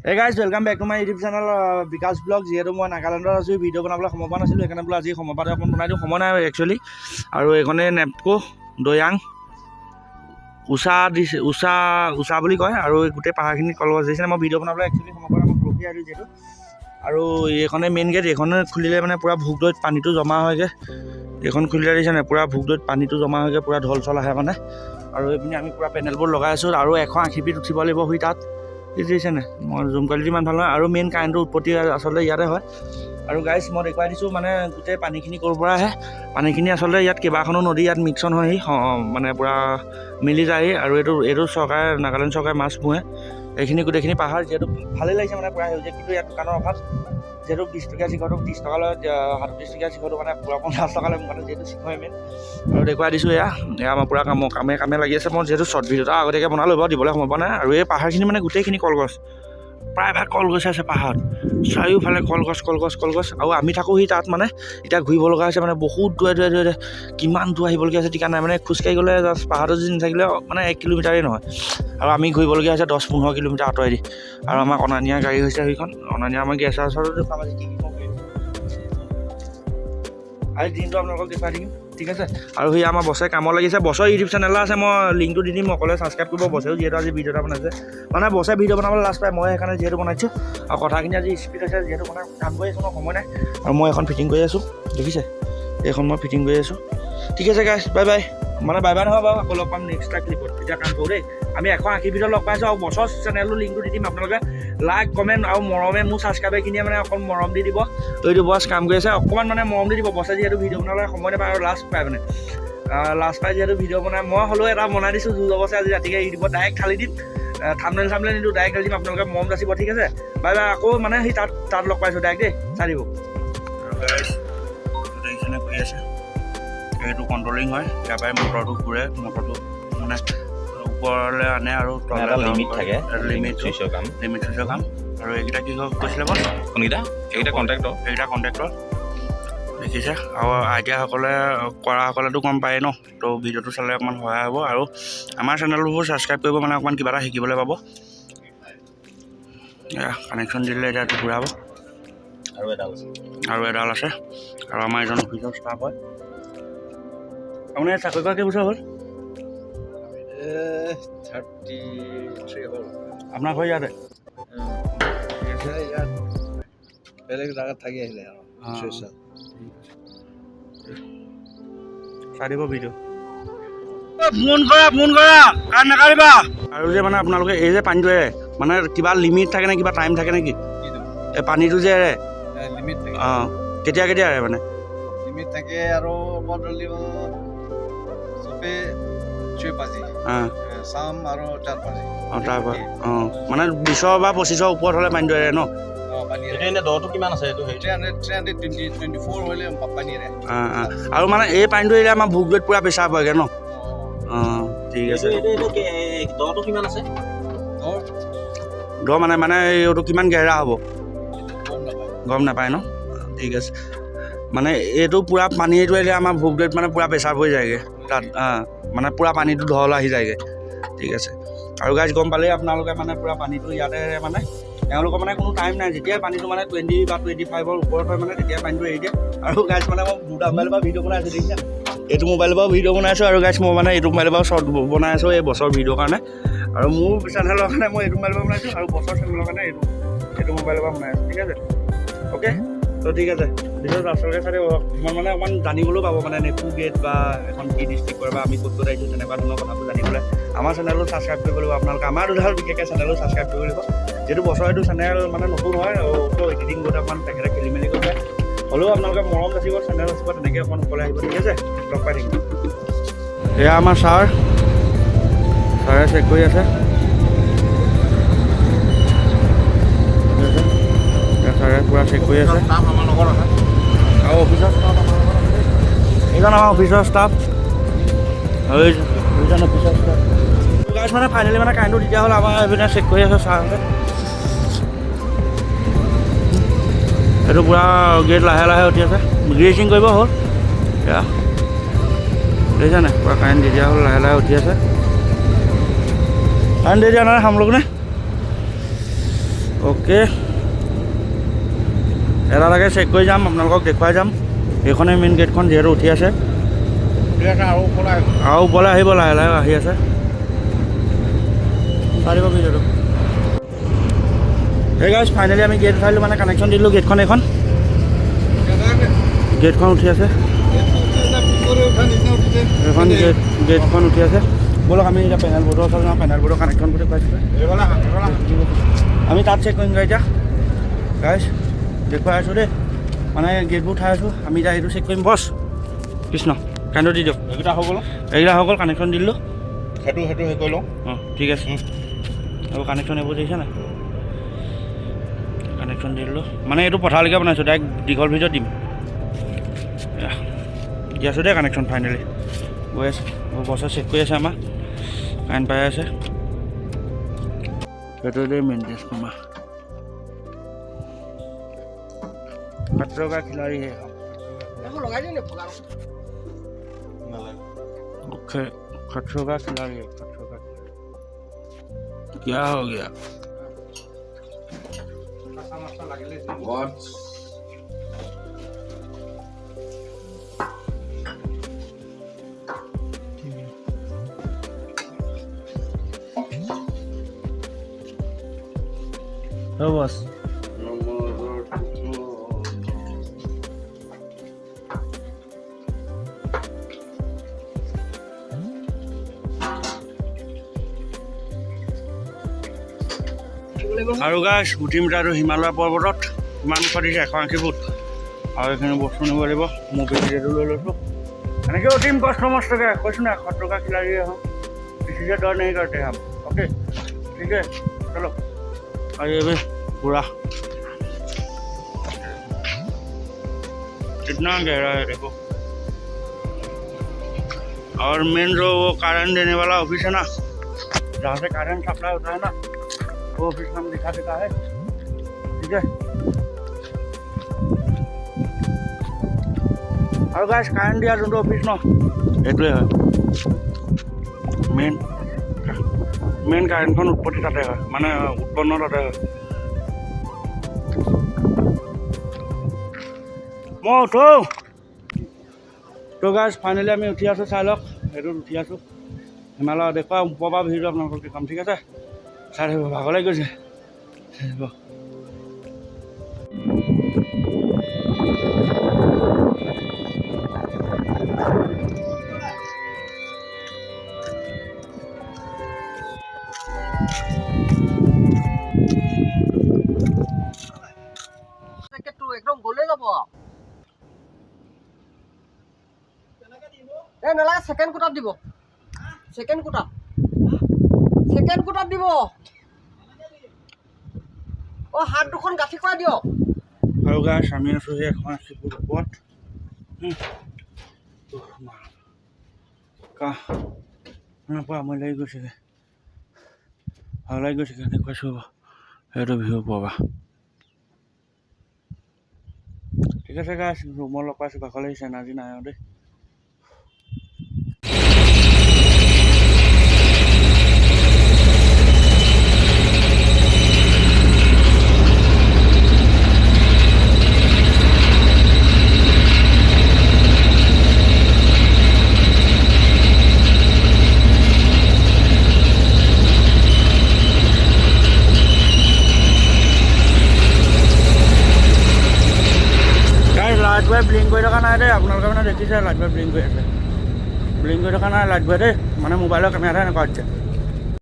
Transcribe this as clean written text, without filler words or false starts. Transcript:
Hey guys, welcome back to my YouTube channel Vikas Vlog. যিহেতু মই নাগালেণ্ডত আছোঁ ভিডিঅ' বনাবলৈ সময় পোৱা নাছিলোঁ সেইকাৰণে বোলো আজি সময় পাতে অকণ বনাই দিওঁ সময় নাই একচুৱেলি আৰু এইখনে নেপকো দৈয়াং উষা বুলি কয় আৰু গোটেই পাহাৰখিনি কলগছ দিছে মই ভিডিঅ' বনাবলৈ একচুৱেলি সময় পোৱা নাই মই ৰখি আছোঁ যিহেতু আৰু এইখনে মেইন গেট এইখনে খুলিলে মানে পূৰা ভোগদৈত পানীটো জমা হয়গৈ এইখন খুলিলে দিছে নাই পূৰা ভোগদৈত পানীটো জমা হয়গৈ পূৰা ঢল চল আহে মানে আৰু এইপিনে আমি পূৰা পেনেলবোৰ লগাই আছোঁ আৰু 180 ফিট উঠিব লাগিব সি তাত দিছে নাই মই জুম কোৱালিটি ইমান ভাল নহয় আৰু মেইন কাৰেণ্টৰ উৎপত্তি আচলতে ইয়াতে হয় আৰু গাইজ মই দেখুৱাই দিছোঁ মানে গোটেই পানীখিনি ক'ৰ পৰা আহে পানীখিনি আচলতে ইয়াত কেইবাখনো নদী ইয়াত মিক্সন হয় মানে পূৰা মিলি যায় আৰু এইটো চৰকাৰে নাগালেণ্ড চৰকাৰে মাছ পোহে এইখিনি গোটেইখিনি পাহাৰ যিহেতু ভালেই লাগিছে মানে পূৰা সেউজীয়া কিন্তু ইয়াত দোকানৰ অভাৱ যিহেতু 20 টকীয়া চিখৰটো 30 টকা লয় 37 টকীয়া চিখৰটো মানে পূৰা 50 টকা লয় মানে যিহেতু চিখৰ মেইন আৰু দেখুৱাই দিছোঁ এয়া আমাৰ পূৰা কামে লাগি আছে মই যিহেতু শ্বৰ্ট ভিডিঅ' এটা আগতীয়াকৈ বনালোঁ বাৰু দিবলৈ সময় পোৱা নাই আৰু এই পাহাৰখিনি মানে গোটেইখিনি কলগছ প্ৰায়ভাগ কলগছ আছে পাহাৰত চাৰিওফালে কলগছ আৰু আমি থাকোঁহি তাত মানে এতিয়া ঘূৰিব লগা হৈছে মানে বহুত দূৰে কিমান দূৰ আহিবলগীয়া আছে ঠিকা নাই মানে খোজকাঢ়ি গ'লে জাষ্ট পাহাৰত যদি নাথাকিলে মানে 1 কিলোমিটাৰেই নহয় আৰু আমি ঘূৰিবলগীয়া হৈছে 10-15 কিলোমিটাৰ আঁতৰাই দি আৰু আমাক অনা নিয়া গাড়ী হৈছে সেইখন অনা নিয়া আমাৰ গেছ হাউচতো দেখুৱাম আজি কি আজি দিনটো আপোনালোকক দেখুৱাই দিম ঠিক আছে আৰু সেই আমাৰ বছে কামত লাগিছে বছৰ ইউটিউব চেনেল আছে মই লিংকটো দি দিম অকলে ছাবস্ক্ৰাইব কৰিব বছেও যিহেতু আজি ভিডিঅ' এটা বনাইছে মানে বছে ভিডিঅ' বনাবলৈ লাষ্ট পায় মই সেইকাৰণে যিহেতু বনাইছোঁ আৰু কথাখিনি আজি স্পীড হৈছে যিহেতু মানে কাম কৰি আছোঁ মই সময় নাই আৰু মই এখন ফিটিং কৰি আছোঁ দেখিছে এইখন মই ফিটিং কৰি আছোঁ ঠিক আছে গাইছ বাই বাই মানে বাই বাই নহয় বাৰু আকৌ লগ পাম নেক্সট ক্লিপত তেতিয়া কাম কৰোঁ দেই আমি 180 ভিডিঅ' লগ পাইছোঁ আৰু বছৰ চেনেলটো লিংকটো দি দিম আপোনালোকে লাইক কমেণ্ট আৰু মৰমে মোৰ ছাবস্ক্ৰাইবাৰখিনিয়ে মানে অকণ মৰম দি দিব এইটো বছ কাম কৰি আছে অকণমান মানে মৰম দি দিব বছে যিহেতু ভিডিঅ' বনাবলৈ সময় নাপায় আৰু লাষ্ট পায় মানে লাষ্ট পাই যিহেতু ভিডিঅ' বনাই মই হ'লেও এটা বনাই দিছোঁ জোৰ অৱশ্যে আজি ৰাতিকে ইউটিউবত ডাইৰেক্ট ঢালি দিম থাম্বনেল নিদিওঁ ডাইৰেক্ট ঢালি দিম আপোনালোকে মৰম যাচিব ঠিক আছে বাই বাই আকৌ মানে সেই তাত লগ পাইছোঁ ডাইৰেক্ট দেই চাই দিব কৰি আছে এইটো কণ্ট্ৰলিং হয় ইয়াৰ পৰাই মটৰটো ঘূৰে মটৰটো মানে ওপৰলৈ আনে আৰু লিমিট থাকে লিমিট চুইচৰ কাম আৰু এইকেইটা কি কৈছিলে বাৰু এইকেইটা কণ্ট্ৰেক্টৰ দেখিছে আৰু আইডিয়াসকলে কৰাসকলেতো গম পায় ন তো ভিডিঅ'টো চালে অকণমান সহায় হ'ব আৰু আমাৰ চেনেলবোৰ ছাবস্ক্ৰাইব কৰিব মানে অকণমান কিবা এটা শিকিবলৈ পাব এয়া কানেকশ্যন দিলে এতিয়া ঘূৰাব আৰু এডাল আছে আৰু আমাৰ এজন অফিচৰ ষ্টাফ হয় আপুনি চাকৰি কৰা কেইবছৰ হ'ল 33 হ'ল আপোনাৰ ঘৰ ইয়াতে বেলেগ জেগাত থাকি আহিলে আৰু চাই দিব ভিডিঅ' ফোন কৰা কাম নাকাৰিবা আৰু যে মানে আপোনালোকে এই যে পানীটো এৰে মানে কিবা লিমিট থাকে নে কিবা টাইম থাকে নেকি এই পানীটো যে এৰে লিমিট থাকে অঁ কেতিয়া এৰে মানে লিমিট থাকে আৰু চবে 6 বাজি চাম আৰু 4 বাজি অঁ তাৰপৰা অঁ মানে 20 বা 25 ওপৰত হ'লে পানীটো এৰে ন আৰু মানে এই পানীটো এৰিলে আমাৰ ভোগদৈত পূৰা প্ৰেছাৰ পৰেগৈ ন অঁ ঠিক আছে দ মানে এইটো কিমান গেহেৰা হ'ব গম নাপায় ন ঠিক আছে মানে এইটো পূৰা পানীটো এৰিলে আমাৰ ভোগদৈত মানে পূৰা প্ৰেছাৰ পৰি যায়গৈ তাত মানে পূৰা পানীটো ঢল আহি যায়গৈ ঠিক আছে আৰু গাইজ গম পালেই আপোনালোকে মানে পূৰা পানীটো ইয়াতে মানে তেওঁলোকৰ মানে কোনো টাইম নাই যেতিয়াই পানীটো মানে 20 বা 25ৰ ওপৰত হয় মানে তেতিয়াই পানীটো এৰি দিয়ে আৰু গাইজ মানে মই দুটা মোবাইলৰ পৰা ভিডিঅ' বনাই আছোঁ দেখিছা এইটো মোবাইলৰ পৰা ভিডিঅ' বনাই আছোঁ আৰু গাইজ মই মানে এইটো মোবাইলৰ পৰা শ্বৰ্ট বনাই আছোঁ এই বছৰ ভিডিঅ'ৰ কাৰণে আৰু মোৰ চেনেলৰ কাৰণে মই এইটো মোবাইলৰ পৰা বনাইছোঁ আৰু বছৰ চেনেলৰ কাৰণে এইটো মোবাইলৰ পৰা বনাই আছোঁ ঠিক আছে অ'কে তো ঠিক আছে ভিডিঅ'ত আচলতে চাই ইমান মানে অকণমান জানিবলৈও পাব মানে নেপু গেট বা এখন কি ডিষ্ট্ৰিক্টৰ বা আমি ক'ত আহিছোঁ তেনেকুৱা ধৰণৰ কথাবোৰ জানিবলৈ আমাৰ চেনেলটো ছাবস্ক্ৰাইব কৰিব লাগিব আপোনালোকে আমাৰ দুডাল বিশেষকৈ চেনেলটো ছাবস্ক্ৰাইব কৰিব লাগিব যিহেতু বছৰ এইটো চেনেল মানে নতুন হয় তো এডিটিং কৰোঁতে অকণমান তেখেতে খেলি মেলি কৰিছে হ'লেও আপোনালোকে মৰম যাচিব চেনেল যাচিব তেনেকৈ অকণমান ওপৰলৈ আহিব ঠিক আছে লগ পাই থাকিম এয়া আমাৰ ছাৰে চেক কৰি আছে ছাৰে পূৰা চেক কৰি আছে আৰু অফিচৰ ষ্টাফ এইজন আমাৰ অফিচৰ ষ্টাফ আৰু এইজন অফিচৰ ষ্টাফ গাইজ মানে ফাইনেলি মানে কাৰেণ্টটো তেতিয়া হ'ল আমাৰ এইপিনে চেক কৰি আছে ছাৰহঁতে এইটো পূৰা গেট লাহে উঠি আছে গ্ৰেচিং কৰিব হ'ল এয়া দেখিছে নাই পূৰা কাৰেণ্ট দি দিয়া হ'ল লাহে উঠি আছে কাৰেণ্ট দি দিয়া নাই हम लोग ने অ'কে এটা লাগে চেক কৰি যাম আপোনালোকক দেখুৱাই যাম এইখনেই মেইন গেটখন যিহেতু উঠি আছে আৰু ওপৰলৈ আহিব লাহে লাহে আহি আছে চাই দিব ভিডিঅ'টো সেই গাইজ ফাইনেলি আমি গেট উঠাইলোঁ মানে কানেকশ্যন দিলোঁ গেটখন এইখন গেটখন উঠি আছে এইখন গেটখন উঠি আছে ব'লক আমি এতিয়া পেনেল বৰ্ডৰ ওচৰত যাওঁ পেনেল বৰ্ডৰ কানেকশ্যন কৰি পাইছোঁ আমি তাত চেক কৰিমগৈ এতিয়া গাইজ দেখুৱাই আছোঁ দেই মানে গেটবোৰ উঠাই আছোঁ আমি এতিয়া সেইটো চেক কৰিম বছ কৃষ্ণ কাৰেণ্টটো দি দিয়ক এইকেইটা হৈ গ'ল কানেকশ্যন দি দিলোঁ সেইটো হেৰি কৰি লওঁ অঁ ঠিক আছে আৰু কানেকশ্যন এইবোৰ দেখিছে নাই কানেকশ্যন দি দিলোঁ মানে এইটো পথাৰলৈকে বনাইছোঁ ডাইৰেক্ট দীঘল ভিতৰত দিম দি আছোঁ দেই কানেকশ্যন ফাইনেলি গৈ আছে বছে চেক কৰি আছে আমাৰ কাৰেণ্ট পাই আছে সেইটো দেই মেইন ট্ৰেন্সফৰ্মাৰ खतरों का खिलाड़ी है खतरों का खिलाड़ी है खतरों का क्या हो गया तो बस আৰু গাছ গুটি মিটাৰটো হিমালয় পৰ্বতত ইমান দিছে 180 ফুট আৰু এইখিনি বস্তু নিব লাগিব মোবাইল ভিডিঅ'টো লৈ লৈছোঁ এনেকৈ অতিম কষ্ট মষ্টকে কৈছোঁ না 100 টকা खिलाड़ी हम किसी से डर नहीं करते हम ओके ठीक है चलो और ये भी पूरा कितना गहरा है देखो और मेन जो वो कारण देने वाला ऑफिस है ना जहाँ से कारण सप्लाई होता है ना वो ऑफिस हम दिखा देता है ठीक है और गाइस कारण दिया जो ऑफिस न ये मेन कारेन्टখন उत्पत्ति ताते হয় মানে উৎপন্ন তাতে হয় মই উঠো তো গাইছ ফাইনেলি আমি উঠি আছোঁ চাই লওক এইটোত উঠি আছোঁ হিমালয় দেখুৱা ওপৰৰ পৰা ভিডিঅ' আপোনালোকক দেখাম ঠিক আছে চাই থাকিব ভাগৰ লাগি গৈছে একদম গলে যাব এ নালাগে সেকেন্ড কোটাত দিব সেকেন্ড কোটাত দিব ও হাত দুখন গাঁঠি কৰা দিয়ক আৰু গাছ আমি আছোঁ সেই 180 ফুট ওপৰত পৰা মই লাগি গৈছেগৈ ভাল লাগি গৈছেগৈ দেখুৱাইছোঁ সেইটো ভিউ পাবা ঠিক আছে গাছ ৰুমৰ লগ পাইছোঁ ভাগৰ লাগিছে এনাৰ্জি নাই আৰু দেই ব্লিং কৰি থকা নাই দেই আপোনালোকে মানে দেখিছে লাইট বাই ব্লিং কৰি আছে ব্লিং কৰি থকা নাই লাইট বাই দেই মানে মোবাইলৰ কেমেৰাতে এনেকুৱা হৈছে